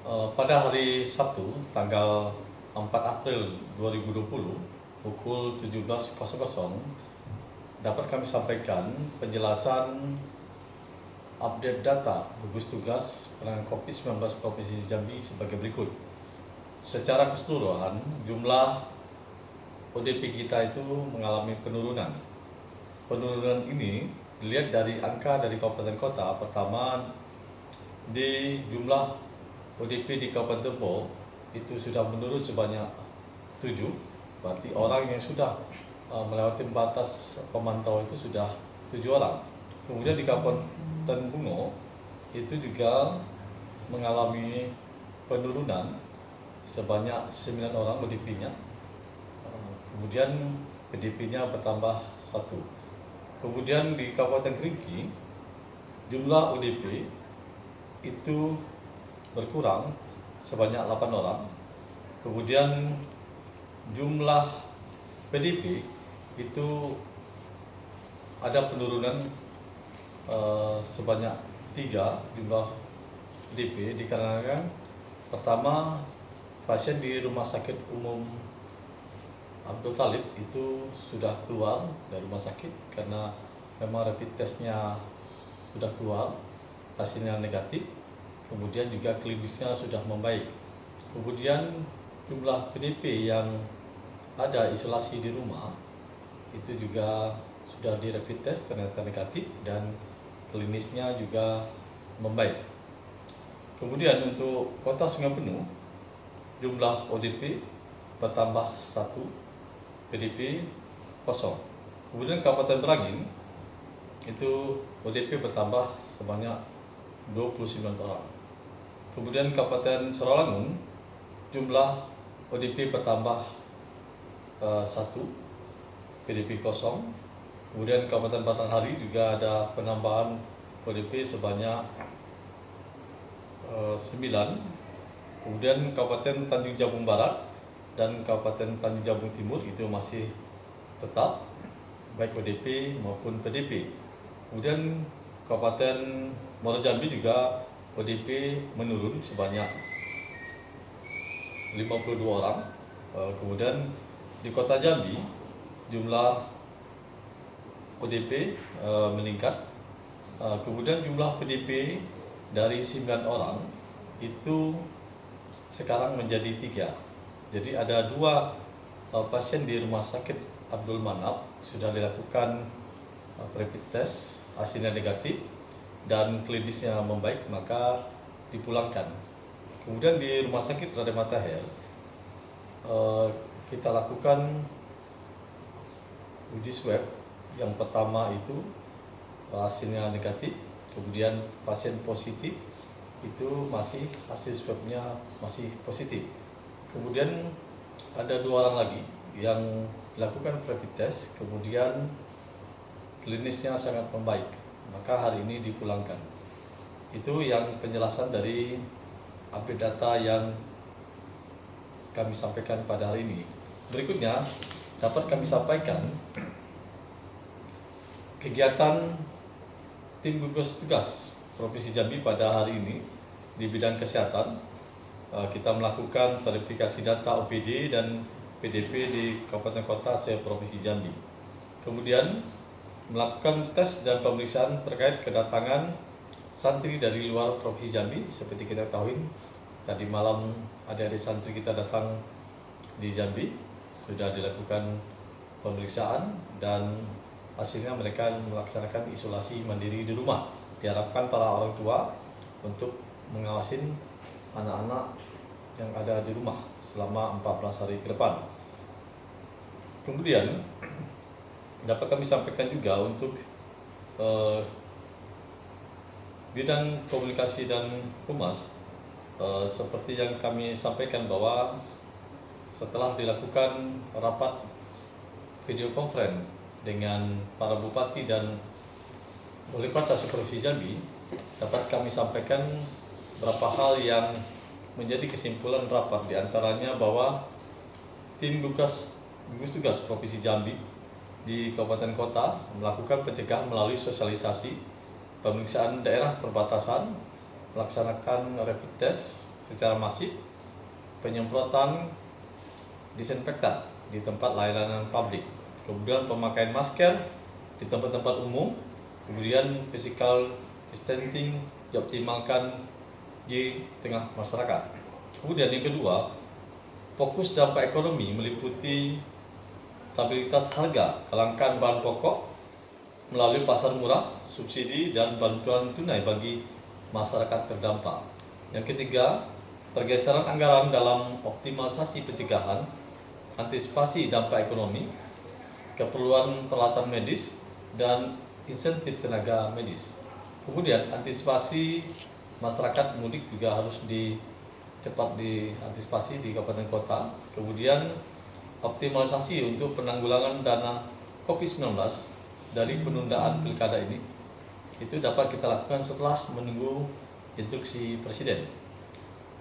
Pada hari Sabtu, tanggal 4 April 2020, pukul 17.00, dapat kami sampaikan penjelasan update data gugus tugas penanganan COVID-19 Provinsi Jambi sebagai berikut. Secara keseluruhan, jumlah ODP kita itu mengalami penurunan. Penurunan ini dilihat dari angka dari kabupaten kota. Pertama, di jumlah ODP di Kabupaten Tebo itu sudah menurun sebanyak 7, berarti orang yang sudah melewati batas pemantau itu sudah 7 orang. Kemudian di Kabupaten Bungo itu juga mengalami penurunan sebanyak 9 orang ODP-nya. Kemudian PDP-nya bertambah 1. Kemudian di Kabupaten Kerinci jumlah ODP itu berkurang sebanyak 8 orang. Kemudian jumlah PDP itu ada penurunan sebanyak 3 jumlah PDP, dikarenakan pertama, pasien di Rumah Sakit Umum Abdul Talib itu sudah keluar dari rumah sakit karena memang rapid testnya sudah keluar, hasilnya negatif. Kemudian juga klinisnya sudah membaik. Kemudian jumlah PDP yang ada isolasi di rumah itu juga sudah di rapid test ternyata negatif dan klinisnya juga membaik. Kemudian untuk Kota Sungai Penuh, jumlah ODP bertambah 1, PDP kosong. Kemudian Kabupaten Merangin itu ODP bertambah sebanyak 29 orang. Kemudian Kabupaten Sarawangun jumlah ODP bertambah 1, PDP kosong. Kemudian Kabupaten Batanghari juga ada penambahan ODP sebanyak 9. Kemudian Kabupaten Tanjung Jabung Barat dan Kabupaten Tanjung Jabung Timur itu masih tetap baik ODP maupun PDP. Kemudian Kabupaten Muaro Jambi juga ODP menurun sebanyak 52 orang. Kemudian di Kota Jambi jumlah ODP meningkat. Kemudian jumlah PDP dari 9 orang itu sekarang menjadi 3. Jadi ada 2 pasien di Rumah Sakit Abdul Manap sudah dilakukan rapid test, hasilnya negatif dan klinisnya membaik, maka dipulangkan. Kemudian di Rumah Sakit Raden Matahir kita lakukan uji swab. Yang pertama itu hasilnya negatif, kemudian pasien positif itu masih hasil swabnya masih positif. Kemudian ada 2 orang lagi yang dilakukan rapid test, kemudian klinisnya sangat membaik, maka hari ini dipulangkan. Itu yang penjelasan dari update data yang kami sampaikan pada hari ini. Berikutnya dapat kami sampaikan kegiatan tim gugus tugas Provinsi Jambi pada hari ini di bidang kesehatan. Kita melakukan verifikasi data OPD dan PDP di kabupaten kota se-Provinsi Jambi. Kemudian melakukan tes dan pemeriksaan terkait kedatangan santri dari luar Provinsi Jambi. Seperti kita ketahui, tadi malam adik-adik santri kita datang di Jambi, sudah dilakukan pemeriksaan dan hasilnya mereka melaksanakan isolasi mandiri di rumah. Diharapkan para orang tua untuk mengawasin anak-anak yang ada di rumah selama 14 hari ke depan. Kemudian dapat kami sampaikan juga untuk bidang komunikasi dan humas, seperti yang kami sampaikan bahwa setelah dilakukan rapat video conference dengan para bupati dan wali kota se-Provinsi Jambi, dapat kami sampaikan beberapa hal yang menjadi kesimpulan rapat, diantaranya bahwa tim gugus tugas Provinsi Jambi di kabupaten kota melakukan pencegahan melalui sosialisasi, pemeriksaan daerah perbatasan, melaksanakan rapid test secara masif penyemprotan disinfektan di tempat layanan publik, kemudian pemakaian masker di tempat-tempat umum, kemudian physical distancing dioptimalkan di tengah masyarakat. Kemudian yang kedua, fokus dampak ekonomi meliputi stabilitas harga kelangkaan bahan pokok melalui pasar murah, subsidi, dan bantuan tunai bagi masyarakat terdampak. Yang ketiga, pergeseran anggaran dalam optimalisasi pencegahan, antisipasi dampak ekonomi, keperluan peralatan medis, dan insentif tenaga medis. Kemudian antisipasi masyarakat mudik juga harus cepat diantisipasi di kabupaten kota. Kemudian optimalisasi untuk penanggulangan dana COVID-19 dari penundaan pilkada ini itu dapat kita lakukan setelah menunggu instruksi Presiden.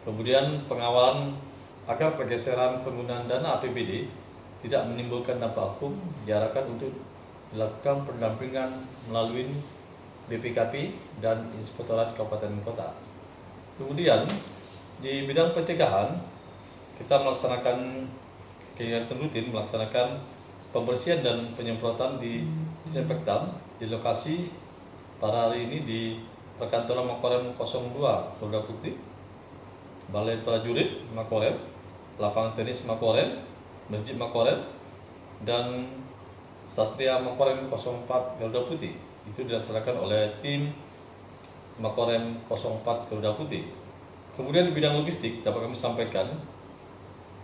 Kemudian pengawalan agar pergeseran penggunaan dana APBD tidak menimbulkan dampak hukum diarahkan untuk dilakukan pendampingan melalui BPKP dan Inspektorat Kabupaten Kota. Kemudian di bidang pencegahan kita melaksanakan kegiatan rutin melaksanakan pembersihan dan penyemprotan di disinfektan di lokasi pada hari ini di Perkantoran Makorem 02 Polda Putih, Balai Prajurit Makorem, Lapangan Tenis Makorem, Masjid Makorem, dan Satria Makorem 04 Garuda Putih. Itu dilaksanakan oleh tim Makorem 04 Garuda Putih. Kemudian di bidang logistik dapat kami sampaikan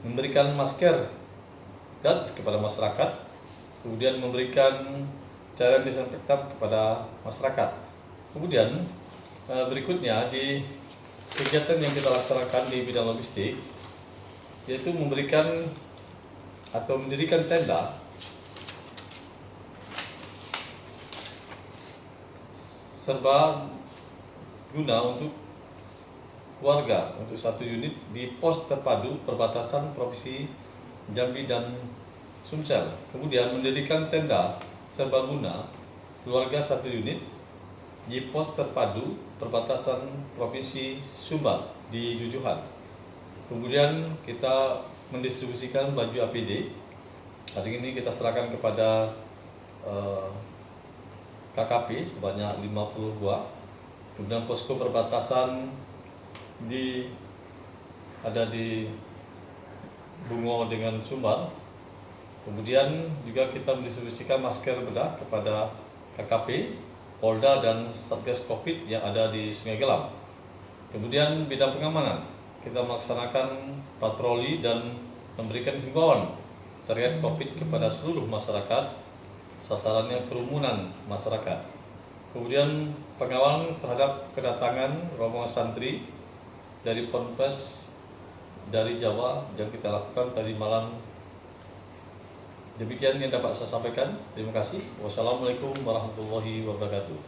memberikan masker gratis kepada masyarakat, kemudian memberikan cairan disinfektan kepada masyarakat. Kemudian berikutnya di kegiatan yang kita laksanakan di bidang logistik yaitu memberikan atau mendirikan tenda serba guna untuk keluarga untuk satu unit di pos terpadu perbatasan Provinsi Jambi dan Sumsel. Kemudian mendirikan tenda serbaguna keluarga satu unit di pos terpadu perbatasan Provinsi Sumbar di Jujuhan. Kemudian kita mendistribusikan baju APD. Hari ini kita serahkan kepada KKP sebanyak 50 buah. Kemudian posko perbatasan ada di Bungo dengan Sumbar. Kemudian juga kita mendistribusikan masker bedah kepada KKP, Polda, dan Satgas Covid yang ada di Sungai Gelam. Kemudian bidang pengamanan, kita melaksanakan patroli dan memberikan himbauan terkait Covid kepada seluruh masyarakat, sasarannya kerumunan masyarakat. Kemudian pengawalan terhadap kedatangan rombongan santri dari Ponpes dari Jawa yang kita lakukan tadi malam. Demikian yang dapat saya sampaikan. Terima kasih. Wassalamualaikum warahmatullahi wabarakatuh.